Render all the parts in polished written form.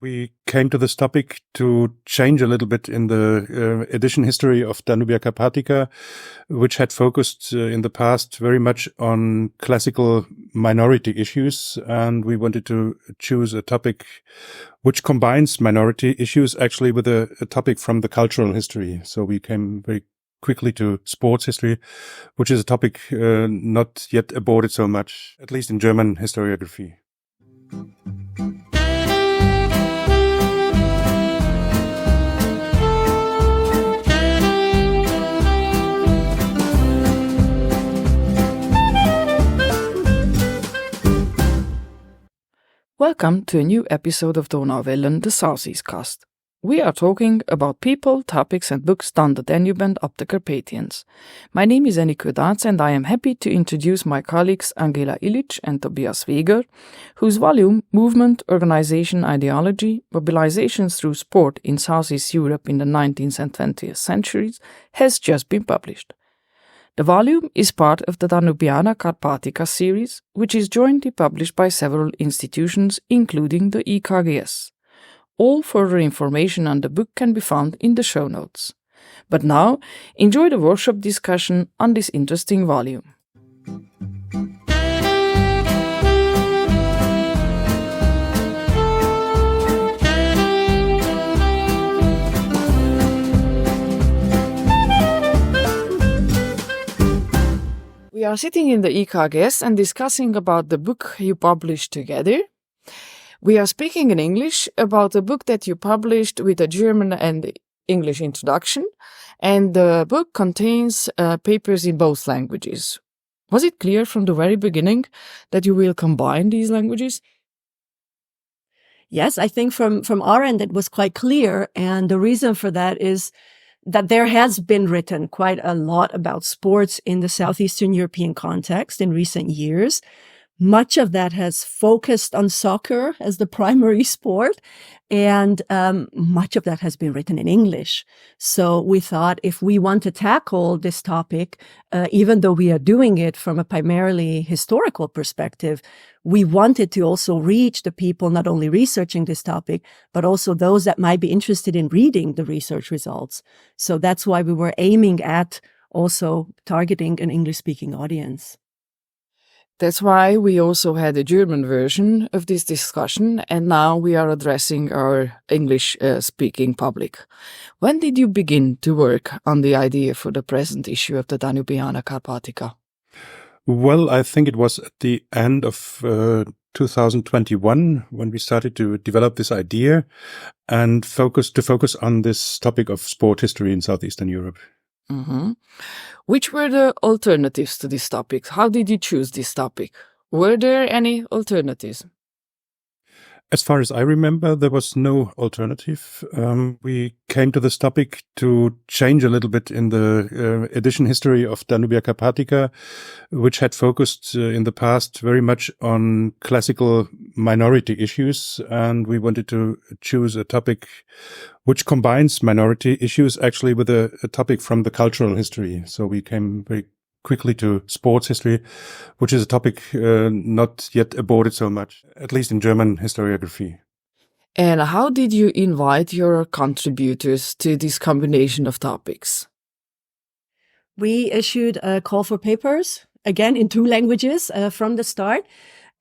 We came to this topic to change a little bit in the edition history of Danubiana Carpathica, which had focused in the past very much on classical minority issues. And we wanted to choose a topic which combines minority issues actually with a topic from the cultural history. So we came very quickly to sports history, which is a topic not yet aborted so much, at least in German historiography. Welcome to a new episode of Donauwellen, the Southeast Cast. We are talking about people, topics and books down the Danube and up the Carpathians. My name is Enikő Dácz and I am happy to introduce my colleagues Angela Ilić and Tobias Weger, whose volume Movement, Organization, Ideology, Mobilization through Sport in Southeast Europe in the 19th and 20th centuries has just been published. The volume is part of the Danubiana Carpathica series, which is jointly published by several institutions, including the EKGS. All further information on the book can be found in the show notes. But now, enjoy the workshop discussion on this interesting volume. We are sitting in the EKGS and discussing about the book you published together. We are speaking in English about a book that you published with a German and English introduction, and the book contains papers in both languages. Was it clear from the very beginning that you will combine these languages? Yes, I think from our end it was quite clear, and the reason for that is that there has been written quite a lot about sports in the Southeastern European context in recent years. Much of that has focused on soccer as the primary sport, and much of that has been written in English. So we thought if we want to tackle this topic, even though we are doing it from a primarily historical perspective, we wanted to also reach the people not only researching this topic, but also those that might be interested in reading the research results. So that's why we were aiming at also targeting an English-speaking audience. That's why we also had a German version of this discussion, and now we are addressing our English-speaking public. When did you begin to work on the idea for the present issue of the Danubiana Carpathica? Well, I think it was at the end of 2021 when we started to develop this idea and focus on this topic of sport history in Southeastern Europe. Mm-hmm. Which were the alternatives to this topic? How did you choose this topic? Were there any alternatives? As far as I remember, there was no alternative. We came to this topic to change a little bit in the edition history of Danubiana Carpathica, which had focused in the past very much on classical minority issues. And we wanted to choose a topic which combines minority issues actually with a topic from the cultural history. So we came very quickly to sports history, which is a topic not yet aborted so much, at least in German historiography. And how did you invite your contributors to this combination of topics? We issued a call for papers, again in 2 languages from the start.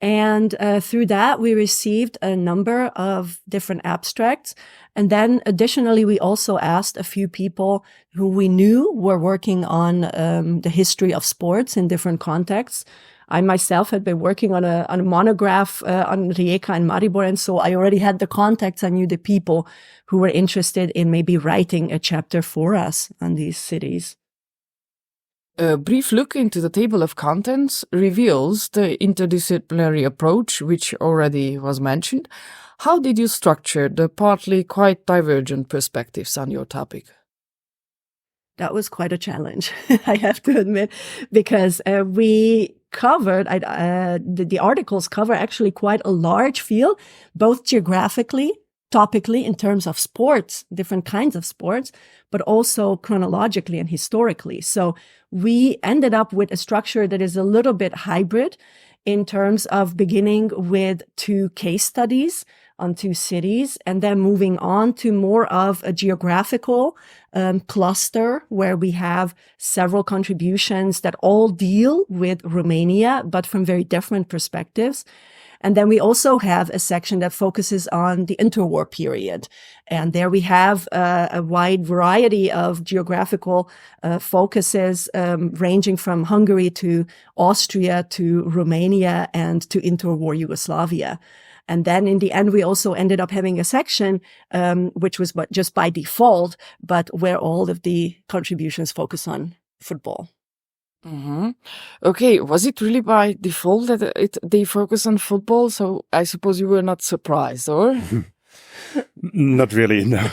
And through that, we received a number of different abstracts. And then additionally, we also asked a few people who we knew were working on the history of sports in different contexts. I myself had been working on a monograph on Rijeka and Maribor, and so I already had the contacts. I knew the people who were interested in maybe writing a chapter for us on these cities. A brief look into the table of contents reveals the interdisciplinary approach, which already was mentioned. How did you structure the partly quite divergent perspectives on your topic? That was quite a challenge, I have to admit, because we covered, the articles cover actually quite a large field, both geographically, topically in terms of sports, different kinds of sports, but also chronologically and historically. So we ended up with a structure that is a little bit hybrid in terms of beginning with 2 case studies on 2 cities and then moving on to more of a geographical cluster where we have several contributions that all deal with Romania, but from very different perspectives. And then we also have a section that focuses on the interwar period. And there we have a wide variety of geographical focuses ranging from Hungary to Austria to Romania and to interwar Yugoslavia. And then in the end, we also ended up having a section, which was just by default, but where all of the contributions focus on football. Mm-hmm. Okay, was it really by default that they focus on football? So I suppose you were not surprised, or? Not really, no.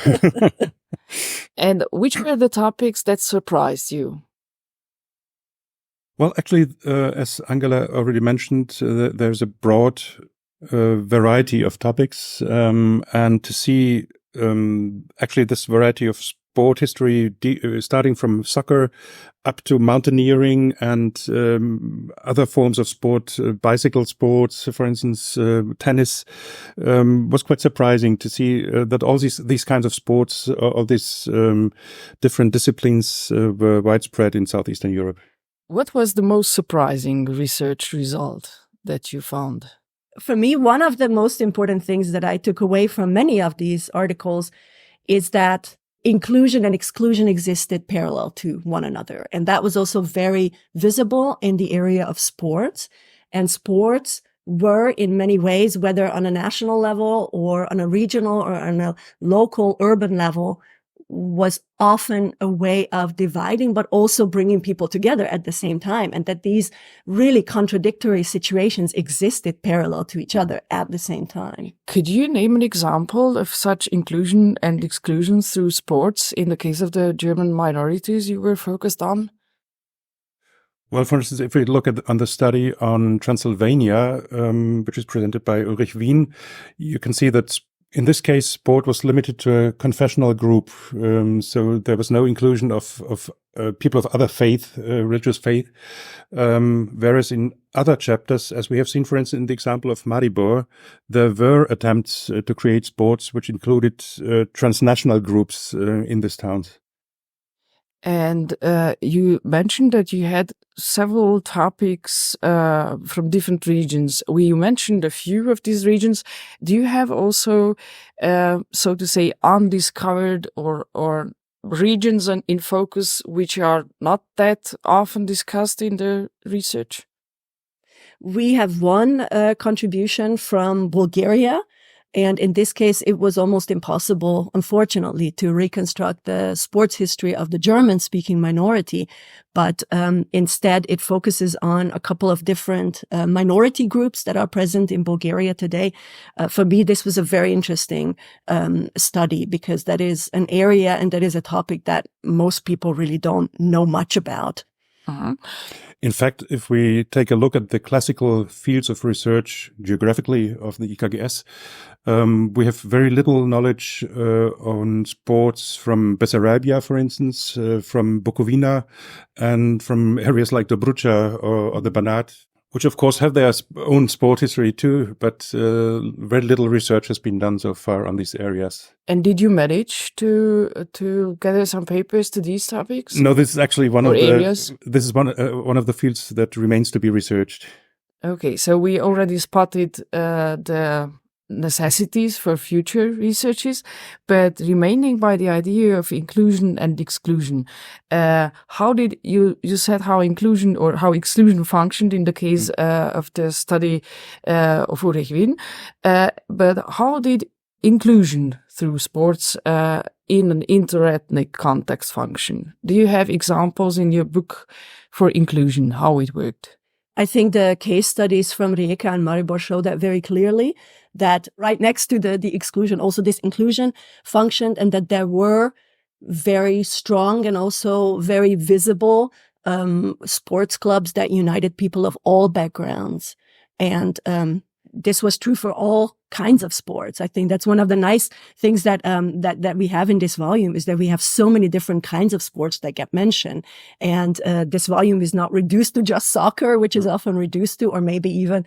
And which were the topics that surprised you? Well, actually, as Angela already mentioned, there's a broad variety of topics, and to see actually this variety of sport history, starting from soccer up to mountaineering and other forms of sport, bicycle sports, for instance, tennis, was quite surprising to see that all these kinds of sports, all these different disciplines were widespread in Southeastern Europe. What was the most surprising research result that you found? For me, one of the most important things that I took away from many of these articles is that inclusion and exclusion existed parallel to one another. And that was also very visible in the area of sports. And sports were in many ways, whether on a national level or on a regional or on a local urban level, was often a way of dividing, but also bringing people together at the same time. And that these really contradictory situations existed parallel to each other at the same time. Could you name an example of such inclusion and exclusion through sports in the case of the German minorities you were focused on? Well, for instance, if we look on the study on Transylvania, which is presented by Ulrich Wien, you can see that in this case, sport was limited to a confessional group, so there was no inclusion of people of other faith, religious faith. Whereas in other chapters, as we have seen, for instance, in the example of Maribor, there were attempts to create sports which included transnational groups in these towns. And you mentioned that you had several topics from different regions. We mentioned a few of these regions. Do you have also, so to say, undiscovered or regions in focus which are not that often discussed in the research? We have one contribution from Bulgaria. And in this case, it was almost impossible, unfortunately, to reconstruct the sports history of the German-speaking minority. But instead, it focuses on a couple of different minority groups that are present in Bulgaria today. For me, this was a very interesting study because that is an area and that is a topic that most people really don't know much about. Uh-huh. In fact, if we take a look at the classical fields of research geographically of the IKGS, we have very little knowledge on sports from Bessarabia, for instance, from Bukovina, and from areas like Dobrucha or the Banat, which of course have their own sport history too, but very little research has been done so far on these areas. And did you manage to gather some papers to these topics? No, this is actually one areas? One of the fields that remains to be researched. Okay, so we already spotted the necessities for future researches, but remaining by the idea of inclusion and exclusion, how did you said how inclusion or how exclusion functioned in the case of the study of Ulrich Wien, but how did inclusion through sports in an interethnic context function? Do you have examples in your book for inclusion, how it worked? I think the case studies from Rijeka and Maribor show that very clearly, that right next to the exclusion, also this inclusion functioned, and that there were very strong and also very visible sports clubs that united people of all backgrounds. And this was true for all kinds of sports. I think that's one of the nice things that that we have in this volume, is that we have so many different kinds of sports that get mentioned. And this volume is not reduced to just soccer, which is often reduced to, or maybe even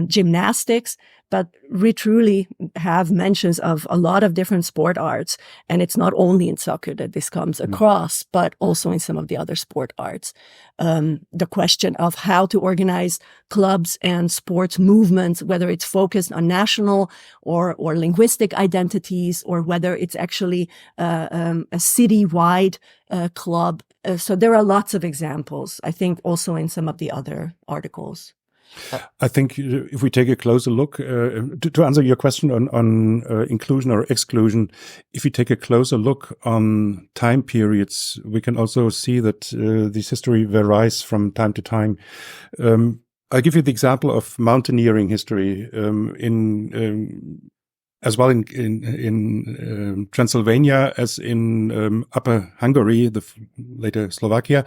gymnastics, but we truly have mentions of a lot of different sport arts. And it's not only in soccer that this comes across, but also in some of the other sport arts. The question of how to organize clubs and sports movements, whether it's focused on national or linguistic identities, or whether it's actually a city-wide club. So there are lots of examples, I think, also in some of the other articles. I think if we take a closer look, to answer your question on inclusion or exclusion, if we take a closer look on time periods, we can also see that this history varies from time to time. I'll give you the example of mountaineering history as well in Transylvania as in Upper Hungary, later Slovakia.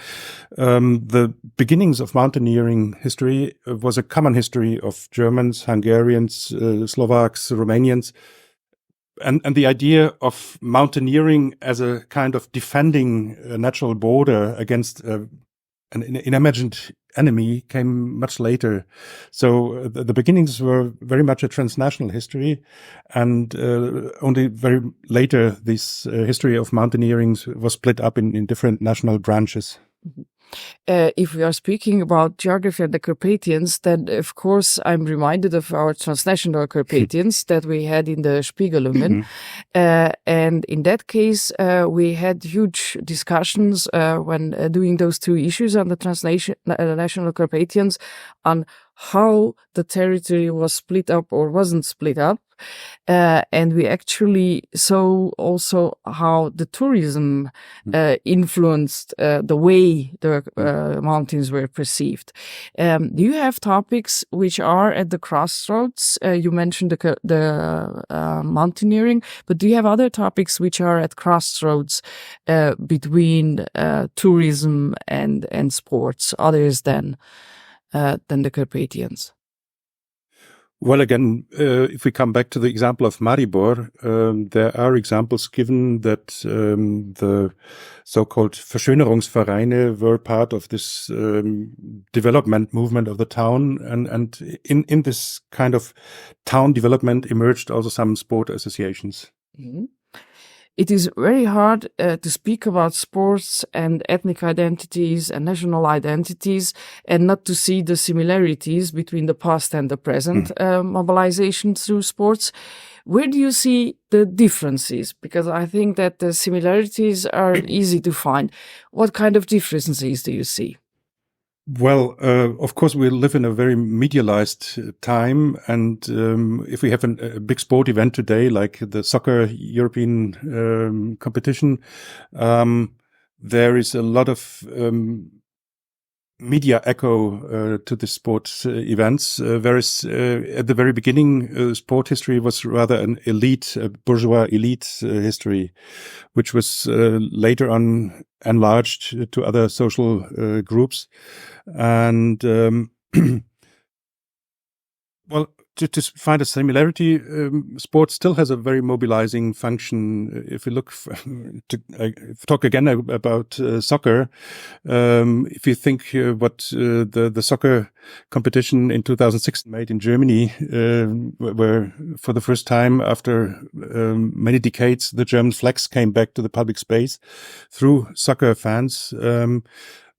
The beginnings of mountaineering history was a common history of Germans, Hungarians, Slovaks, Romanians. And the idea of mountaineering as a kind of defending a natural border against an imagined enemy came much later. So the beginnings were very much a transnational history, and only very later this history of mountaineering was split up in different national branches. Mm-hmm. If we are speaking about geography and the Carpathians, then of course I'm reminded of our transnational Carpathians that we had in the Spiegelungen. And in that case, we had huge discussions when doing those two issues on the transnational Carpathians on how the territory was split up or wasn't split up. And we actually saw also how the tourism influenced the way the mountains were perceived. Do you have topics which are at the crossroads? You mentioned the mountaineering, but do you have other topics which are at crossroads between tourism and sports, others than the Carpathians? Well, again, if we come back to the example of Maribor, there are examples given that the so-called Verschönerungsvereine were part of this development movement of the town, and in this kind of town development emerged also some sport associations. Mm-hmm. It is very hard to speak about sports and ethnic identities and national identities and not to see the similarities between the past and the present mobilization through sports. Where do you see the differences? Because I think that the similarities are easy to find. What kind of differences do you see? Well, of course, we live in a very medialized time, and if we have a big sport event today, like the soccer European competition, there is a lot of media echo to the sports events, whereas at the very beginning, sport history was rather an elite, bourgeois elite history, which was later on enlarged to other social groups. And well, to find a similarity, sport still has a very mobilizing function. If we look talk again about soccer, if you think what the soccer competition in 2006 made in Germany, where for the first time after many decades, the German flags came back to the public space through soccer fans.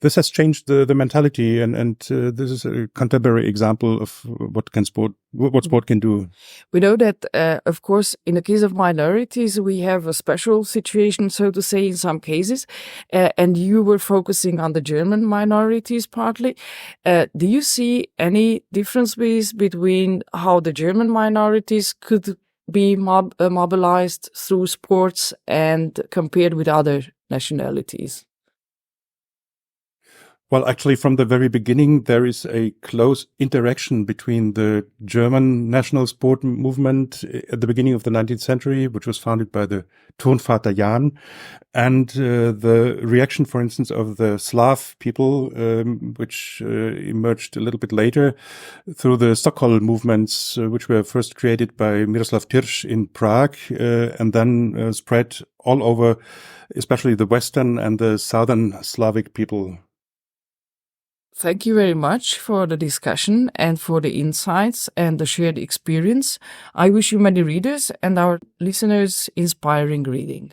This has changed the mentality, and this is a contemporary example of what sport can do. We know that, of course, in the case of minorities, we have a special situation, so to say, in some cases. And you were focusing on the German minorities partly. Do you see any differences between how the German minorities could be mobilized through sports and compared with other nationalities? Well, actually, from the very beginning, there is a close interaction between the German national sport movement at the beginning of the 19th century, which was founded by the Turnvater Jan, and the reaction, for instance, of the Slav people, which emerged a little bit later through the Stockholm movements, which were first created by Miroslav Tirš in Prague, and then spread all over, especially the Western and the Southern Slavic people. Thank you very much for the discussion and for the insights and the shared experience. I wish you many readers and our listeners inspiring reading.